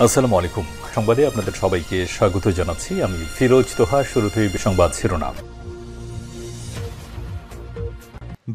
আসসালামু আলাইকুম। সংবাদে আপনাদের সবাইকে স্বাগত জানাচ্ছি। আমি ফিরোজ তোহা। শুরুতেই সংবাদ শিরোনাম।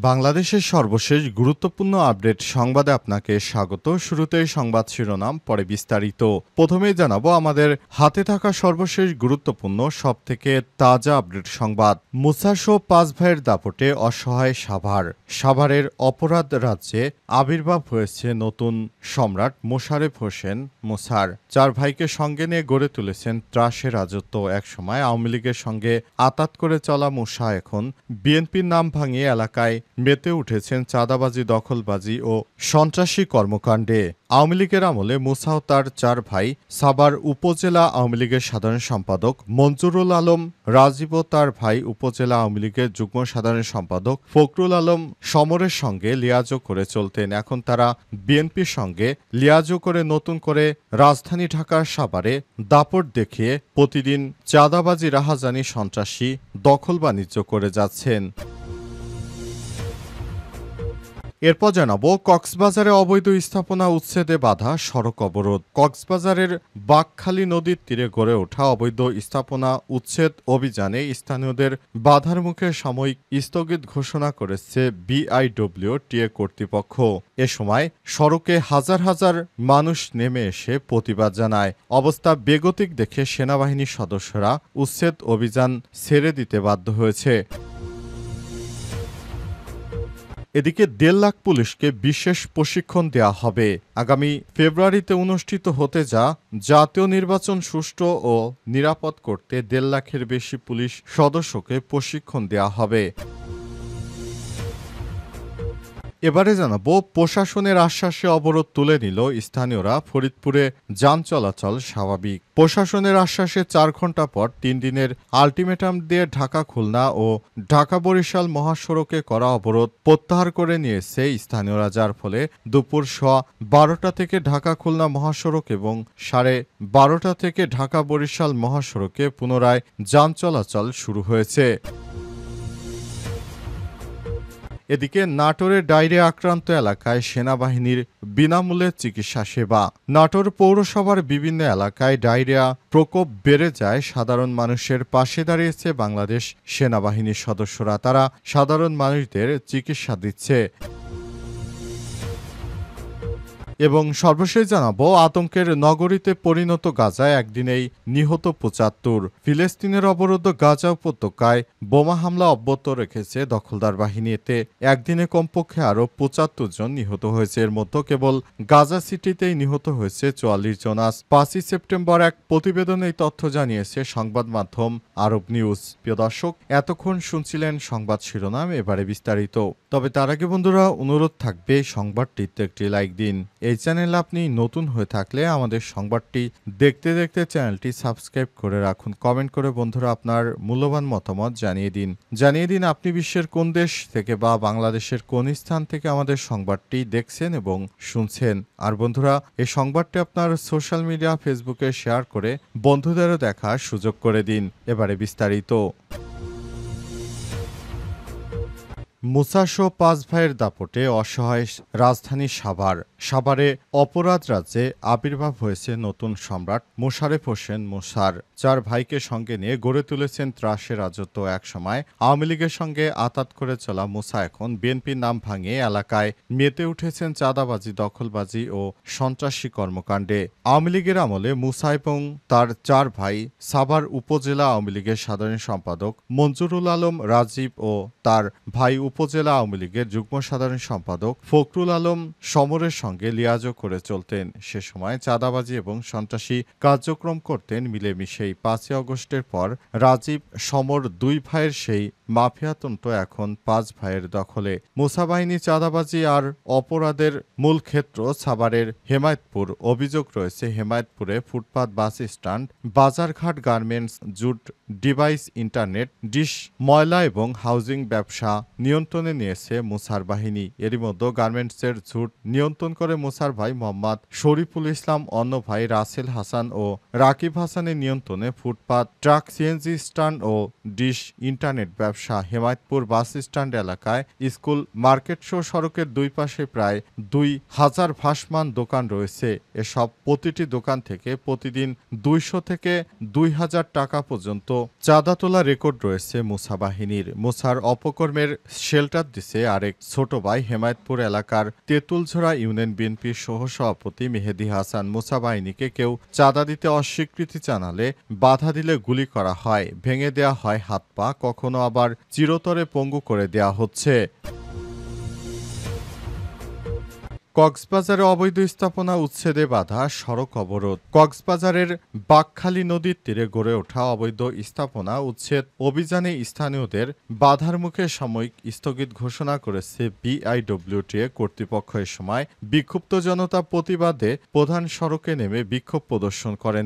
বাংলাদেশের সর্বশেষ গুরুত্বপূর্ণ আপডেট সংবাদে আপনাকে স্বাগত। শুরুতেই সংবাদ শিরোনাম, পরে বিস্তারিত। প্রথমেই জানাবো আমাদের হাতে থাকা সর্বশেষ গুরুত্বপূর্ণ সবথেকে তাজা আপডেট সংবাদ। মুসাসহ 5 ভাইয়ের দাপটে অসহায় সাভার। সাভারের অপরাধ রাজ্যে আবির্ভাব হয়েছে নতুন সম্রাট মোশারেফ হোসেন মুসার। 4 ভাইকে সঙ্গে নিয়ে গড়ে তুলেছেন ত্রাসের রাজত্ব। একসময় আওয়ামী লীগের সঙ্গে আতাত করে চলা মুসা এখন বিএনপির নাম ভাঙিয়ে এলাকায় মেতে উঠেছেন চাঁদাবাজি, দখলবাজি ও সন্ত্রাসী কর্মকাণ্ডে। আওয়ামী লীগের আমলে মুসা ও তার 4 ভাই সাভার উপজেলা আওয়ামী লীগের সাধারণ সম্পাদক মঞ্জুরুল আলম রাজীব ও তার ভাই উপজেলা আওয়ামী লীগের যুগ্ম সাধারণ সম্পাদক ফখরুল আলম সমরের সঙ্গে লিয়াজো করে চলতেন। এখন তারা বিএনপির সঙ্গে লিয়াজো করে নতুন করে রাজধানী ঢাকার সাভারে দাপট দেখিয়ে প্রতিদিন চাঁদাবাজি, রাহাজানি, সন্ত্রাসী, দখল বাণিজ্য করে যাচ্ছেন। এরপর জানাবো কক্সবাজারে অবৈধ স্থাপনা উচ্ছেদে বাধা, সড়ক অবরোধ। কক্সবাজারের বাঁকখালী নদীর তীরে গড়ে ওঠা অবৈধ স্থাপনা উচ্ছেদ অভিযানে স্থানীয়দের বাধার মুখে সাময়িক স্থগিত ঘোষণা করেছে বিআইডব্লিউটিএ কর্তৃপক্ষ। এ সময় সড়কে হাজার হাজার মানুষ নেমে এসে প্রতিবাদ জানায়। অবস্থা বেগতিক দেখে সেনাবাহিনীর সদস্যরা উচ্ছেদ অভিযান ছেড়ে দিতে বাধ্য হয়েছে। এদিকে 1.5 লাখ পুলিশকে বিশেষ প্রশিক্ষণ দেয়া হবে। আগামী ফেব্রুয়ারিতে অনুষ্ঠিত হতে যা জাতীয় নির্বাচন সুষ্ঠু ও নিরাপদ করতে 1.5 লাখের বেশি পুলিশ সদস্যকে প্রশিক্ষণ দেয়া হবে। এবারে জানাবো প্রশাসনের আশ্বাসে অবরোধ তুলে নিল স্থানীয়রা। ফরিদপুরে যান চলাচল স্বাভাবিক। প্রশাসনের আশ্বাসে 4 ঘন্টা পর 3 দিনের আলটিমেটাম দিয়ে ঢাকা খুলনা ও ঢাকা বরিশাল মহাসড়কে করা অবরোধ প্রত্যাহার করে নিয়েছে স্থানীয়রা, যার ফলে দুপুর 12টা থেকে ঢাকা খুলনা মহাসড়ক এবং 12:30 থেকে ঢাকা বরিশাল মহাসড়কে পুনরায় যান চলাচল শুরু হয়েছে। এদিকে নাটোরের ডায়রিয়া আক্রান্ত এলাকায় সেনাবাহিনীর বিনামূল্যে চিকিৎসা সেবা। নাটোর পৌরসভার বিভিন্ন এলাকায় ডায়রিয়া প্রকোপ বেড়ে যায়। সাধারণ মানুষের পাশে দাঁড়িয়েছে বাংলাদেশ সেনাবাহিনীর সদস্যরা। তারা সাধারণ মানুষদের চিকিৎসা দিচ্ছে। এবং সর্বশেষ জানাবো আতঙ্কের নগরীতে পরিণত গাজায় একদিনেই নিহত 75। ফিলিস্তিনের অবরুদ্ধ গাজা উপত্যকায় বোমা হামলা অব্যাহত রেখেছে দখলদার বাহিনী। এতে একদিনে কমপক্ষে আরও 75 জন নিহত হয়েছে। এর মধ্যে কেবল গাজা সিটিতেই নিহত হয়েছে 44 জন। আজ 5 সেপ্টেম্বর এক প্রতিবেদনে এই তথ্য জানিয়েছে সংবাদ মাধ্যম আরব নিউজ। প্রিয় দর্শক, এতক্ষণ শুনছিলেন সংবাদ শিরোনাম, এবারে বিস্তারিত। তবে তার আগে বন্ধুরা, অনুরোধ থাকবে সংবাদটিতে একটি লাইক দিন। এই চ্যানেলে আপনি নতুন হয়ে থাকলে আমাদের সংবাদটি দেখতে দেখতে চ্যানেলটি সাবস্ক্রাইব করে রাখুন। কমেন্ট করে বন্ধুরা আপনার মূল্যবান মতামত জানিয়ে দিন আপনি বিশ্বের কোন দেশ থেকে বা বাংলাদেশের কোন স্থান থেকে আমাদের সংবাদটি দেখছেন এবং শুনছেন। আর বন্ধুরা, এই সংবাদটি আপনার সোশ্যাল মিডিয়া ফেসবুকে শেয়ার করে বন্ধুদেরও দেখার সুযোগ করে দিন। এবারে বিস্তারিত। মুসাসহ 5 ভাইয়ের দাপটে অসহায় রাজধানী সাভার। সাভারে অপরাধ রাজ্যে আবির্ভাব হয়েছে নতুন সম্রাট মোশারেফ হোসেন মুসার। 4 ভাইকে সঙ্গে নিয়ে গড়ে তুলেছেন ত্রাসের রাজত্ব। একসময় আওয়ামী লীগের সঙ্গে আতাত করে চলা মুসা এখন বিএনপির নাম ভাঙিয়ে এলাকায় মেতে উঠেছেন চাঁদাবাজি, দখলবাজি ও সন্ত্রাসী কর্মকাণ্ডে। আওয়ামী লীগের আমলে মুসা এবং তার 4 ভাই সাভার উপজেলা আওয়ামী লীগের সাধারণ সম্পাদক মঞ্জুরুল আলম রাজীব ও তার ভাই উপজেলা আওয়ামী লীগের যুগ্ম সাধারণ সম্পাদক ফখরুল আলম সমরের সঙ্গে লিয়াজো করে চলতেন। সে সময় চাঁদাবাজি এবং সন্ত্রাসী কার্যক্রম করতেন মিলেমিশেই। 5 আগস্টের পর রাজীব সমর 2 ভাইয়ের সেই মাফিয়াতন্ত্র এখন 5 ভাইয়ের দখলে। মুসা বাহিনী চাঁদাবাজি আর অপরাধের মূল ক্ষেত্র সাভারের হেমায়েতপুর। অভিযোগ রয়েছে হেমায়েতপুরে ফুটপাত, বাস স্ট্যান্ড, বাজারঘাট, garments, jute, device, internet, dish, ময়লা এবং হাউজিং ব্যবসা নিয়ন্ত্রণ নিয়ন্ত্রণে নিয়েছে মুসার বাহিনী। এরই মধ্যে গার্মেন্টসের ঝুট নিয়ন্ত্রণ করে মুসার ভাই মোহাম্মদ শরীফুল ইসলাম, অন্য ভাই রাসেল হাসান ও রাকিব হাসানের নিয়ন্ত্রণে ফুটপাত, ট্রাক, সিএনজি স্ট্যান্ড ও ডিশ ইন্টারনেট ব্যবসা। হেমায়তপুর বাস স্ট্যান্ড এলাকায় স্কুল, মার্কেট সহ সড়কের দুই পাশে প্রায় 2000 ভাসমান দোকান রয়েছে। এসব প্রতিটি দোকান থেকে প্রতিদিন 200 থেকে 2000 টাকা পর্যন্ত চাঁদা তোলা রেকর্ড রয়েছে মুসা বাহিনীর। মুসার অপকর্মের শেল্টার দিছে আরেক ছোট ভাই। হেমায়তপুর এলাকার তেঁতুলঝোড়া ইউনিয়ন বিএনপির সহসভাপতি মেহেদী হাসান মুসা বাহিনীকে কেউ চাঁদা দিতে অস্বীকৃতি জানালে বাধা দিলে গুলি করা হয়, ভেঙে দেয়া হয় হাত পা, কখনো আবার চিরতরে পঙ্গু করে দেয়া হচ্ছে। কক্সবাজারে অবৈধ স্থাপনা উচ্ছেদে বাধা, সড়ক অবরোধ। কক্সবাজারের বাঁকখালী নদীর তীরে গড়ে ওঠা অবৈধ স্থাপনা উচ্ছেদ অভিযানে স্থানীয়দের বাধার মুখে সাময়িক স্থগিত ঘোষণা করেছে বিআইডব্লিউটিএ কর্তৃপক্ষ। এ সময় বিক্ষুব্ধ জনতা প্রতিবাদে প্রধান সড়কে নেমে বিক্ষোভ প্রদর্শন করেন।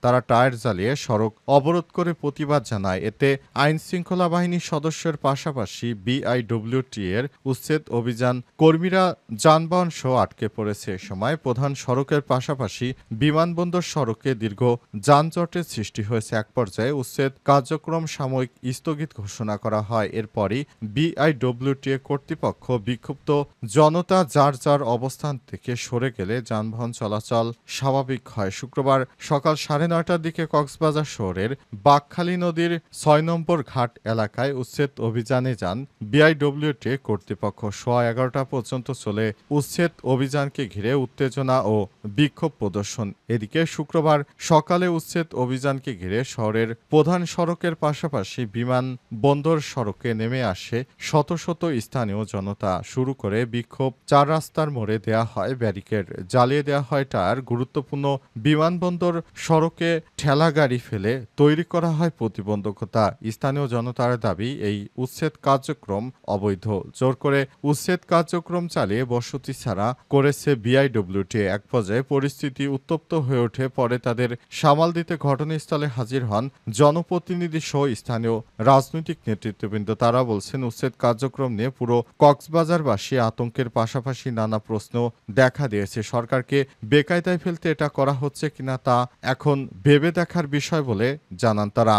তারা টায়ার জ্বালিয়ে সড়ক অবরোধ করে প্রতিবাদ জানায়। এতে আইন শৃঙ্খলা বাহিনীর সদস্যের পাশাপাশি বিআইডব্লিউটিএর উচ্ছেদ অভিযান কর্মীরা যানবাহন আটকে পড়েছে। এ সময় প্রধান সড়কের পাশাপাশি বিমানবন্দর সড়কে দীর্ঘ যানজটের সৃষ্টি হয়েছে। এক পর্যায়ে উচ্ছেদ কার্যক্রম সাময়িক স্থগিত ঘোষণা করা হয়। এরপরই বিআইডব্লিউটিএ কর্তৃপক্ষ বিক্ষুব্ধ জনতা যার যার অবস্থান থেকে সরে গেলে যানবাহন চলাচল স্বাভাবিক হয়। শুক্রবার সকাল 9:30টার দিকে কক্সবাজার শহরের বাঁকখালী নদীর 6 নম্বর ঘাট এলাকায় উচ্ছেদ অভিযানে যান বিআইডব্লিউটিএ কর্তৃপক্ষ। 11:15টা পর্যন্ত চলে উচ্ছেদ অভিযানকে ঘিরে উত্তেজনা ও বিক্ষোভ প্রদর্শন। এদিকে শুক্রবার সকালে উচ্ছেদ অভিযানকে ঘিরে শহরের প্রধান সড়কের পাশাপাশি বিমানবন্দর সড়কে নেমে আসে শত শত স্থানীয় জনতা। শুরু করে বিক্ষোভ, 4 রাস্তার মোড়ে দেয়া হয় ব্যারিকেড, জ্বালিয়ে দেওয়া হয় টায়ার। গুরুত্বপূর্ণ বিমানবন্দর সড়কে ঠেলা গাড়ি ফেলে তৈরি করা হয় প্রতিবন্ধকতা। স্থানীয় জনতার দাবি, এই উচ্ছেদ কার্যক্রম অবৈধ। জোর করে উচ্ছেদ কার্যক্রম চালিয়ে বসতি ছাড়া করেছে বিআইডব্লিউটিএ। এক পর্যায়ে পরিস্থিতি উত্তপ্ত হয়ে ওঠে। পরে তাদের সামাল দিতে ঘটনাস্থলে হাজির হন জনপ্রতিনিধি সহ স্থানীয় রাজনৈতিক নেতৃত্ববৃন্দ। তারা বলছেন, উচ্ছেদ কার্যক্রম নিয়ে পুরো কক্সবাজারবাসী আতঙ্কের পাশাপাশি নানা প্রশ্ন দেখা দিয়েছে। সরকারকে বেকায়দায় ফেলতে এটা করা হচ্ছে কিনা তা এখন ভেবে দেখার বিষয় বলে জানান তারা।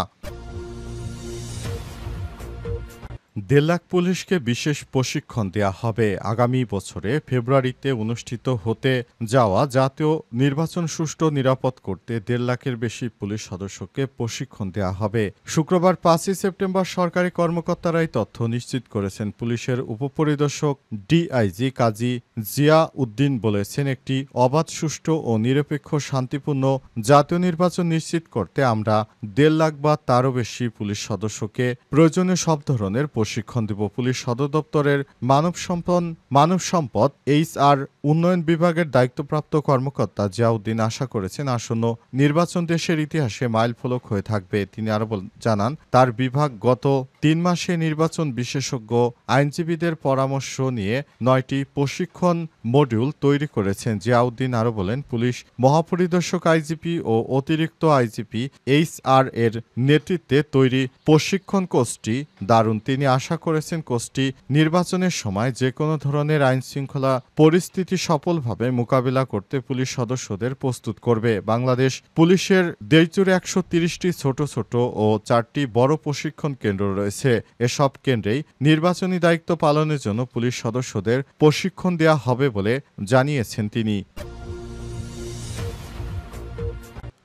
1.5 লাখ পুলিশকে বিশেষ প্রশিক্ষণ দেয়া হবে। আগামী বছরে ফেব্রুয়ারিতে অনুষ্ঠিত হতে যাওয়া জাতীয় নির্বাচন সুষ্ঠু নিরাপদ করতে 1.5 লাখের বেশি পুলিশ সদস্যকে প্রশিক্ষণ দেয়া হবে। শুক্রবার 5ই সেপ্টেম্বর সরকারি কর্মকর্তারাই তথ্য নিশ্চিত করেছেন। পুলিশের উপপরিদর্শক ডিআইজি কাজী জিয়া উদ্দিন বলেছেন, একটি অবাধ, সুষ্ঠু ও নিরপেক্ষ শান্তিপূর্ণ জাতীয় নির্বাচন নিশ্চিত করতে আমরা 1.5 লাখ বা তারও বেশি পুলিশ সদস্যকে প্রয়োজনীয় সব ধরনের প্রশিক্ষণ দেব। পুলিশ সদর দপ্তরের মানব সম্পদ HR উন্নয়ন বিভাগের দায়িত্বপ্রাপ্ত কর্মকর্তা জিয়াউদ্দিন আশা করেছেন, আসন্ন নির্বাচন দেশের ইতিহাসে মাইলফলক হয়ে থাকবে। তিনি আরও জানান, তার বিভাগ গত 3 মাসে নির্বাচন বিশেষজ্ঞ আইনজীবীদের পরামর্শ নিয়ে 9টি প্রশিক্ষণ মডিউল তৈরি করেছেন। জিয়াউদ্দিন আরও বলেন, পুলিশ মহাপরিদর্শক আইজিপি ও অতিরিক্ত আইজিপি HR এর নেতৃত্বে তৈরি প্রশিক্ষণ কোর্সটি দারুণ। তিনি আশা করেছেন, কোর্সটি নির্বাচনের সময় যে কোনো ধরনের আইনশৃঙ্খলা পরিস্থিতি সফলভাবে মোকাবিলা করতে পুলিশ সদস্যদের প্রস্তুত করবে। বাংলাদেশ পুলিশের দেশজুড়ে 130টি ছোট ছোট ও 4টি বড় প্রশিক্ষণ কেন্দ্র রয়েছে। এসব কেন্দ্রেই নির্বাচনী দায়িত্ব পালনের জন্য পুলিশ সদস্যদের প্রশিক্ষণ দেওয়া হবে বলে জানিয়েছেন তিনি।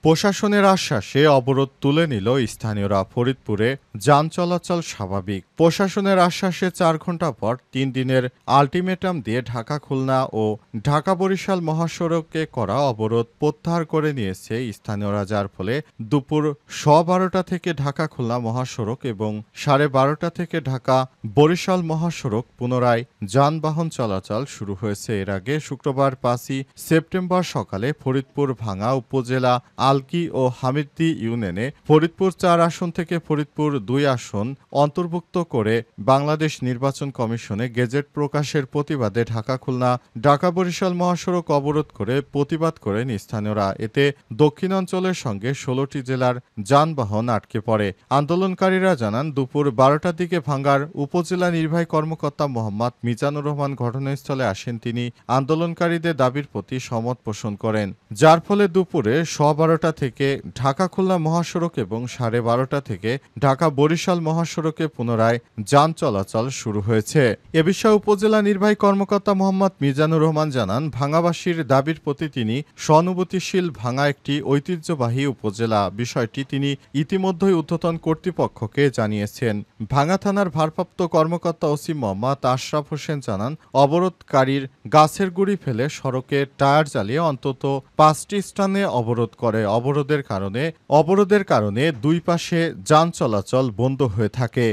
প্রশাসনের আশ্বাসে অবরোধ তুলে নিল স্থানীয়রা। ফরিদপুরে যান চলাচল স্বাভাবিক। প্রশাসনের আশ্বাসে 4 ঘন্টা পর 3 দিনের আলটিমেটাম দিয়ে ঢাকা খুলনা ও ঢাকা বরিশাল মহাসড়কে করা অবরোধ প্রত্যাহার করে নিয়েছে স্থানীয়রা, যার ফলে দুপুর 12:15 থেকে ঢাকা খুলনা মহাসড়ক এবং 12:30 থেকে ঢাকা বরিশাল মহাসড়ক পুনরায় যানবাহন চলাচল শুরু হয়েছে। এর আগে শুক্রবার 5ই সেপ্টেম্বর সকালে ফরিদপুর ভাঙ্গা উপজেলা আলকি ও হামিদী ইউনিয়নে ফরিদপুর ৪ আসন থেকে ফরিদপুর ২ আসন অন্তর্ভুক্ত করে বাংলাদেশ নির্বাচন কমিশনে গেজেট প্রকাশের প্রতিবাদে ঢাকা-খুলনা ঢাকা-বরিশাল মহাসড়ক অবরোধ করে প্রতিবাদ করেন স্থানীয়রা। এতে দক্ষিণাঞ্চলের সঙ্গে ১৬টি জেলার যানবাহন আটকে পড়ে। আন্দোলনকারীরা জানান, দুপুর ১২টার দিকে ভাঙ্গার উপজেলা নির্বাহী কর্মকর্তা মোহাম্মদ মিজানুর রহমান ঘটনাস্থলে আসেন। তিনি আন্দোলনকারীদের দাবির প্রতি সমর্থন পোষণ করেন, যার ফলে দুপুরে ১১:১২ থেকে ঢাকা-খুলনা মহাসড়ক এবং ১২:৩০ থেকে ঢাকা-বরিশাল মহাসড়কে পুনরায় যান চলাচল শুরু হয়েছে। এ বিষয়ে উপজেলা নির্বাহী কর্মকর্তা মোহাম্মদ মিজানুর রহমান জানান, ভাঙ্গাবাসীর দাবির প্রতি তিনি সহানুভূতিশীল। ভাঙ্গা একটি ঐতিহ্যবাহী উপজেলা, বিষয়টি তিনি ইতিমধ্যেই ঊর্ধ্বতন কর্তৃপক্ষকে জানিয়েছেন। ভাঙ্গা থানার ভারপ্রাপ্ত কর্মকর্তা ওসি মোহাম্মদ আশরাফ হোসেন জানান, অবরোধকারীর গাছের গুঁড়ি ফেলে সড়কে টায়ার জ্বালিয়ে অন্তত ৫টি স্থানে অবরোধ করে। অবরোধের কারণে দুই পাশে যান চলাচল বন্ধ হয়ে থাকে।